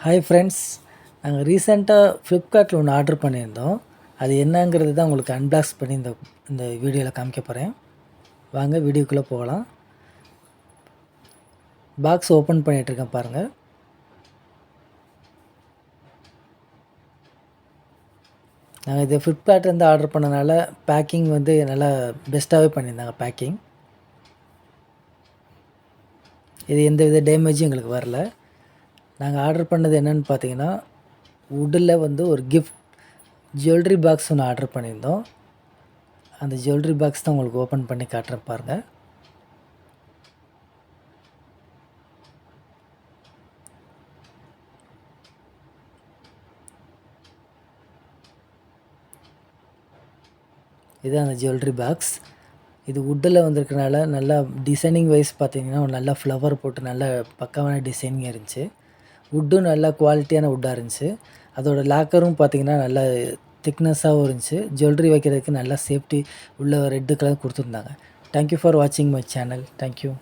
Hi friends, நாங்கள் ரீசெண்டாக ஃப்ளிப்கார்ட்டில் ஒன்று ஆர்டர் பண்ணியிருந்தோம். அது என்னங்கிறது தான் உங்களுக்கு அன்பாக்ஸ் பண்ணி இந்த வீடியோவில் காமிக்க போகிறேன். வாங்க வீடியோக்குள்ளே போகலாம். பாக்ஸ் ஓப்பன் பண்ணிகிட்ருக்கேன் பாருங்கள். நாங்கள் இது ஃப்ளிப்கார்ட்லேருந்து ஆர்டர் பண்ணனால பேக்கிங் வந்து நல்லா பெஸ்ட்டாகவே பண்ணியிருந்தாங்க பேக்கிங். இது எந்த வித டேமேஜும் எங்களுக்கு வரல. நாங்கள் ஆர்டர் பண்ணது என்னென்னு பார்த்தீங்கன்னா, வுட்டில் வந்து ஒரு ஜுவல்லரி பாக்ஸ் ஒன்று ஆர்டர் பண்ணியிருந்தோம். அந்த ஜுவல்லரி பாக்ஸ் தான் உங்களுக்கு ஓப்பன் பண்ணி காட்டுறேன் பாருங்கள். இதுதான் அந்த ஜுவல்லரி பாக்ஸ். இது வுட்டில் வந்திருக்கனால நல்லா டிசைனிங் வைஸ் பார்த்தீங்கன்னா நல்லா ஃப்ளவர் போட்டு நல்ல பக்காவான டிசைனிங் இருந்துச்சு. வுட்டும் நல்லா குவாலிட்டியான வுட்டாக இருந்துச்சு. அதோட லாக்கரும் பார்த்தீங்கன்னா நல்லா திக்னஸாகவும் இருந்துச்சு. ஜுவல்லரி வைக்கிறதுக்கு நல்லா சேஃப்டி உள்ள ரெட்டு கலர் கொடுத்துருந்தாங்க. தேங்க்யூ ஃபார் வாட்சிங் மை சேனல். தேங்க்யூ.